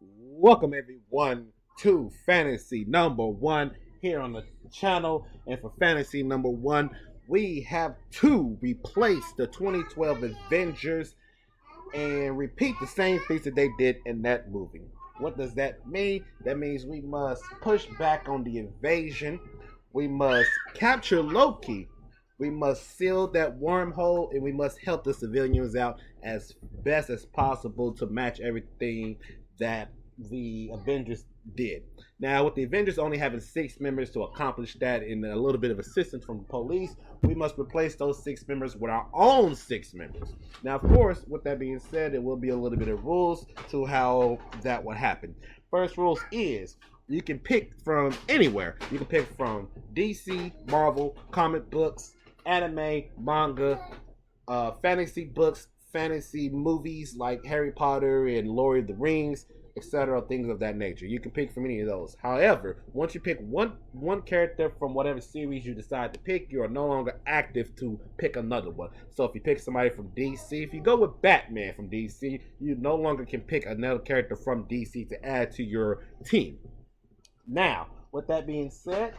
Welcome everyone to Fantasy Number One here on the channel. And for Fantasy Number One, we have to replace the 2012 Avengers and repeat the same things that they did in that movie. What does that mean? That means we must push back on the invasion. We must capture Loki. We must seal that wormhole, and we must help the civilians out as best as possible to match everything that the Avengers did. Now, with the Avengers only having 6 members to accomplish that, and a little bit of assistance from the police, we must replace those 6 members with our own 6 members. Now, of course, with that being said, there will be a little bit of rules to how that would happen. First rules is you can pick from anywhere. You can pick from DC, Marvel, comic books, anime, manga, fantasy books, fantasy movies like Harry Potter and Lord of the Rings, etc., things of that nature. You can pick from any of those. However, once you pick one character from whatever series you decide to pick, you are no longer active to pick another one. So if you pick somebody from DC, if you go with Batman from DC, you no longer can pick another character from DC to add to your team. Now, with that being said,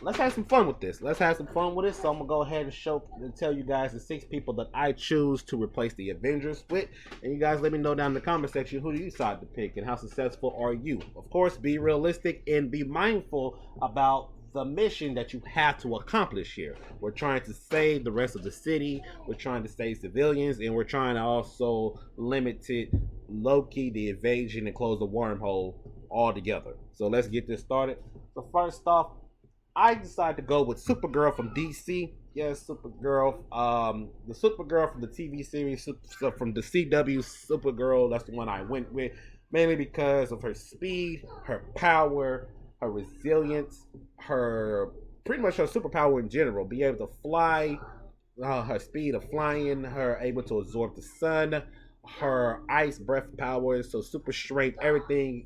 let's have some fun with this. Let's have some fun with it. So I'm gonna go ahead and tell you guys the 6 people that I choose to replace the Avengers with, and you guys let me know down in the comment section who do you decide to pick and how successful are you. Of course, be realistic and be mindful about the mission that you have to accomplish here. We're trying to save the rest of the city. We're trying to save civilians, and we're trying to also limit Loki, the invasion, and close the wormhole altogether. So let's get this started. So first off, I decided to go with Supergirl from DC. Yes, Supergirl. The Supergirl from the TV series, from the CW Supergirl. That's the one I went with, mainly because of her speed, her power, her resilience, her pretty much her superpower in general. Be able to fly, her speed of flying, her able to absorb the sun, her ice breath powers, so super strength, everything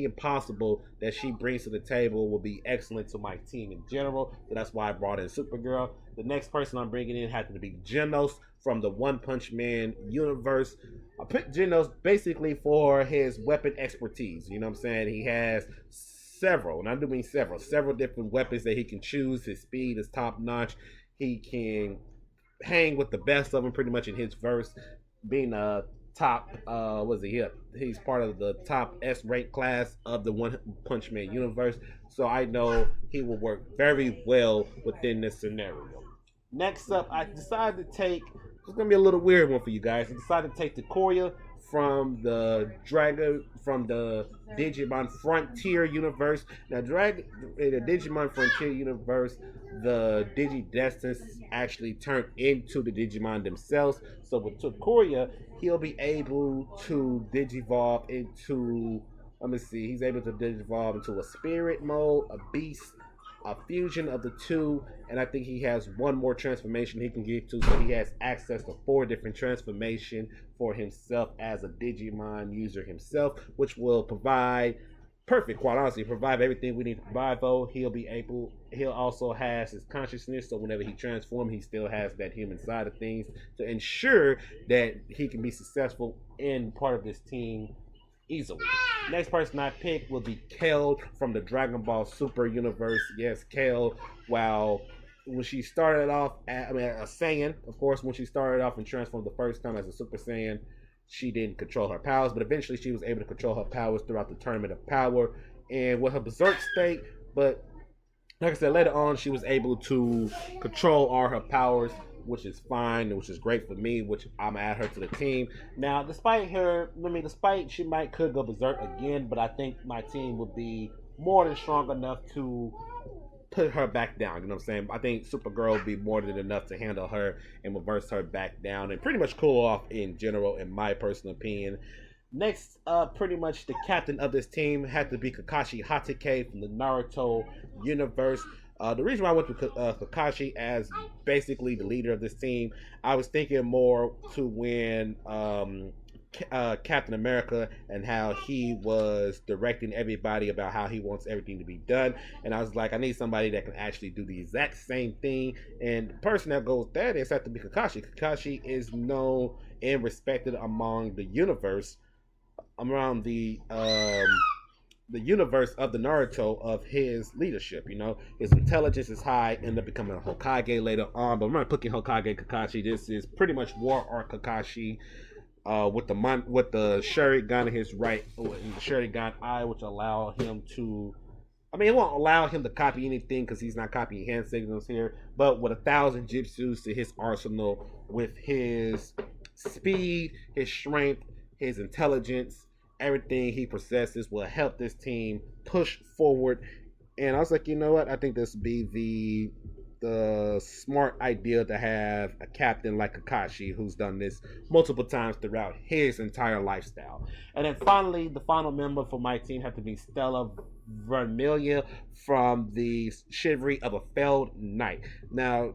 impossible that she brings to the table will be excellent to my team in general. So that's why I brought in Supergirl. The next person I'm bringing in had to be Genos from the One Punch Man universe. I picked Genos basically for his weapon expertise. You know what I'm saying? He has several, and I do mean several different weapons that he can choose. His speed is top notch. He can hang with the best of them pretty much in his verse, being a top was he up? He's part of the top S rank class of the One Punch Man universe, so I know he will work very well within this scenario. Next up, I decided to take, it's gonna be a little weird one for you guys. I decided to take the Korya from the Digimon Frontier universe. Now, in the Digimon Frontier universe, the Digidestined actually turned into the Digimon themselves. So with Korya, he'll be able to digivolve into, let me see, he's able to digivolve into a spirit mode, a beast, a fusion of the two, and I think he has one more transformation he can get to, so he has access to 4 different transformation for himself as a Digimon user himself, which will provide perfect, quite honestly, provide everything we need to provide. Though he'll also has his consciousness, so whenever he transforms, he still has that human side of things to ensure that he can be successful in part of this team easily. Next person I picked will be Kale from the Dragon Ball Super universe. Yes, Kale. While when she started off, a Saiyan, of course, when she started off and transformed the first time as a Super Saiyan, she didn't control her powers, but eventually she was able to control her powers throughout the Tournament of Power and with her Berserk state. But like I said, later on, she was able to control all her powers, which is fine, which is great for me, which I'm gonna add her to the team. Now, despite she could go berserk again, but I think my team would be more than strong enough to put her back down. You know what I'm saying? I think Supergirl would be more than enough to handle her and reverse her back down and pretty much cool off in general, in my personal opinion. Next, pretty much the captain of this team had to be Kakashi Hatake from the Naruto universe. The reason why I went with Kakashi as basically the leader of this team, I was thinking more to when Captain America and how he was directing everybody about how he wants everything to be done. And I was like, I need somebody that can actually do the exact same thing. And the person that goes that is have to be Kakashi. Kakashi is known and respected among the universe around the universe of the Naruto of his leadership. You know, his intelligence is high, ended up becoming a Hokage later on. But remember, picking Hokage Kakashi, this is pretty much War Art Kakashi. With the Sharingan in his right, the Sharingan eye, which allow him to. I mean, it won't allow him to copy anything because he's not copying hand signals here. But with 1,000 jutsus to his arsenal, with his speed, his strength, his intelligence, everything he possesses will help this team push forward. And I was like, you know what? I think this would be the smart idea to have a captain like Kakashi who's done this multiple times throughout his entire lifestyle. And then finally, the final member for my team had to be Stella Vermilia from the Chivalry of a Failed Knight. Now,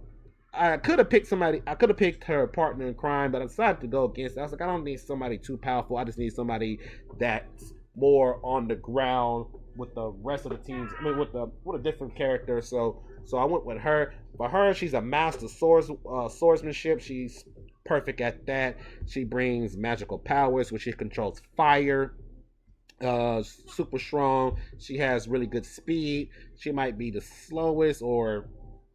I could have picked somebody. I could have picked her partner in crime, but I decided to go against it. I was like, I don't need somebody too powerful. I just need somebody that's more on the ground with the rest of the teams. I mean, with a different character. So I went with her. For her, she's a master swordsmanship. She's perfect at that. She brings magical powers, which she controls fire. Super strong. She has really good speed. She might be the slowest or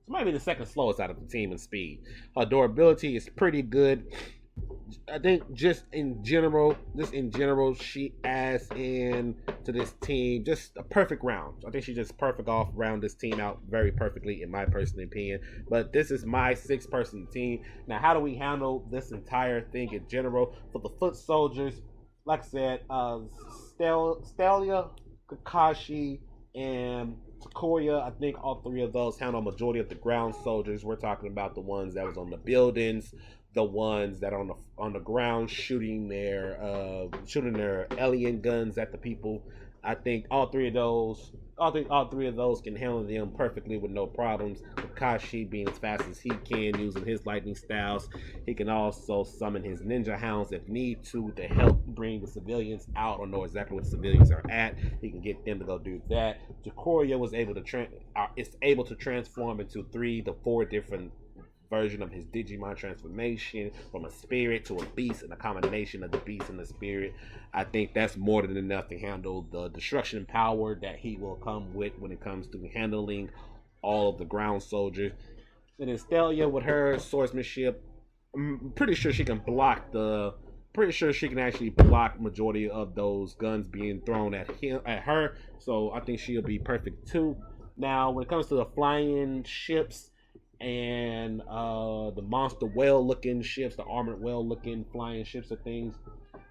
might be the second slowest out of the team in speed. Her durability is pretty good. I think just in general, she adds in to this team just a perfect round. I think she just perfect off round this team out very perfectly in my personal opinion. But this is my 6-person team. Now, how do we handle this entire thing in general? For the foot soldiers, like I said, Stelia, Kakashi, and Takoya, I think all 3 of those handle a majority of the ground soldiers. We're talking about the ones that was on the buildings, the ones that are on the ground shooting their alien guns at the people. I think all three of those can handle them perfectly with no problems. Kakashi being as fast as he can using his lightning styles. He can also summon his ninja hounds if need to help bring the civilians out or know exactly where the civilians are at. He can get them to go do that. Jikoria was able to transform into 3 to 4 different version of his Digimon transformation from a spirit to a beast and a combination of the beast and the spirit. I think that's more than enough to handle the destruction power that he will come with when it comes to handling all of the ground soldiers. And then Stelia with her swordsmanship, I'm pretty sure she can actually block majority of those guns being thrown at her. So I think she'll be perfect too. Now, when it comes to the flying ships and the monster whale looking ships, the armored whale looking flying ships and things,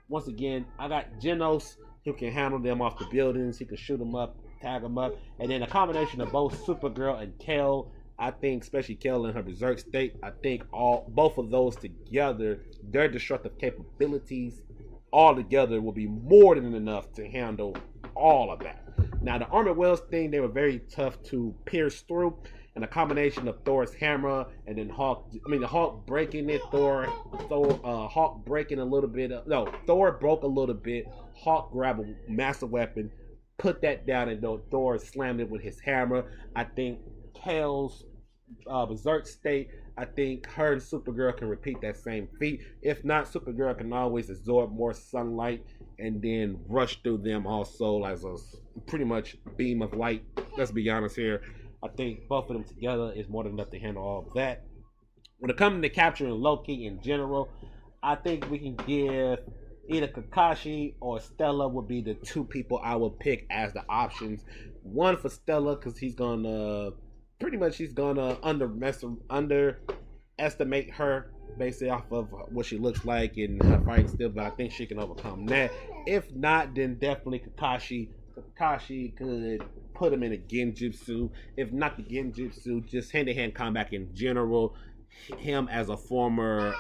once again, I got Genos who can handle them off the buildings. He can shoot them up, tag them up, and then a combination of both Supergirl and Kel. I think, especially Kel in her berserk state, I think both of those together, their destructive capabilities all together will be more than enough to handle all of that. Now, the armored whales thing, they were very tough to pierce through. And a combination of Thor's hammer and then the Hulk breaking it, Hulk breaking a little bit. Thor broke a little bit. Hulk grabbed a massive weapon, put that down, and Thor slammed it with his hammer. I think Kel's berserk state, I think her and Supergirl can repeat that same feat. If not, Supergirl can always absorb more sunlight and then rush through them also as a pretty much beam of light. Let's be honest here. I think both of them together is more than enough to handle all of that. When it comes to capturing Loki in general, I think we can give either Kakashi or Stella would be the 2 people I would pick as the options. One for Stella because he's gonna underestimate her basically off of what she looks like and her fighting skill, but I think she can overcome that. If not, then definitely Kakashi. Kakashi could put him in a Genjutsu. If not the Genjutsu, just hand-to-hand combat in general. Him as a former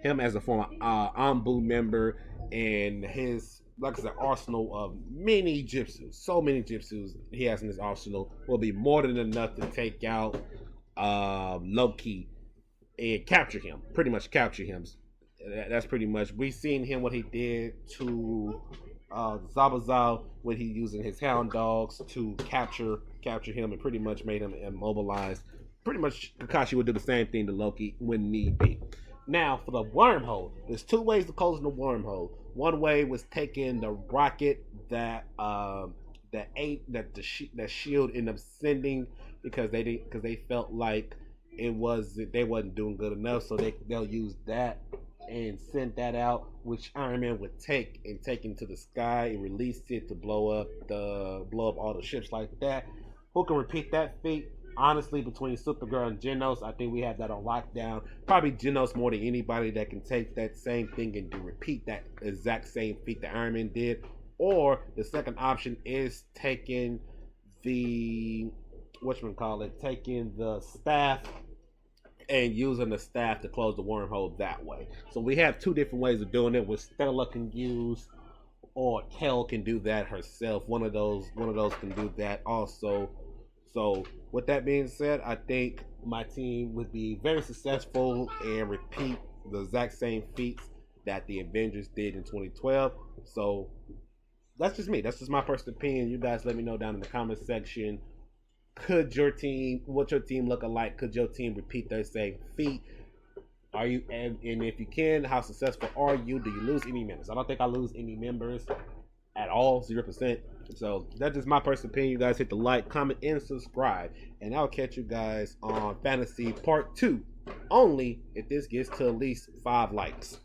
Anbu member and his, like I said, arsenal of many Jutsus, so many Jutsus he has in his arsenal will be more than enough to take out Loki and capture him. Pretty much capture him. That's pretty much, we've seen him what he did to Zabazal when he using his hound dogs to capture him and pretty much made him immobilized. Pretty much Kakashi would do the same thing to Loki when need be. Now for the wormhole, there's 2 ways to close the wormhole. One way was taking the rocket that that Shield ended up sending because they felt like they wasn't doing good enough, so they'll use that and send that out, which Iron Man would take into the sky and release it to blow up all the ships like that. Who can repeat that feat? Honestly, between Supergirl and Genos, I think we have that on lockdown. Probably Genos more than anybody that can take that same thing and repeat that exact same feat that Iron Man did. Or the second option is taking the taking the staff and using the staff to close the wormhole that way. So we have two different ways of doing it. What Stella can use, or Kel can do that herself. One of those can do that also. So with that being said, I think my team would be very successful and repeat the exact same feats that the Avengers did in 2012. So that's just me. That's just my personal opinion. You guys let me know down in the comment section. What your team look like? Could your team repeat their same feat? Are you, and if you can, how successful are you? Do you lose any members? I don't think I lose any members at all, 0%. So that's just my personal opinion. You guys hit the like, comment, and subscribe. And I'll catch you guys on Fantasy Part 2. Only if this gets to at least 5 likes.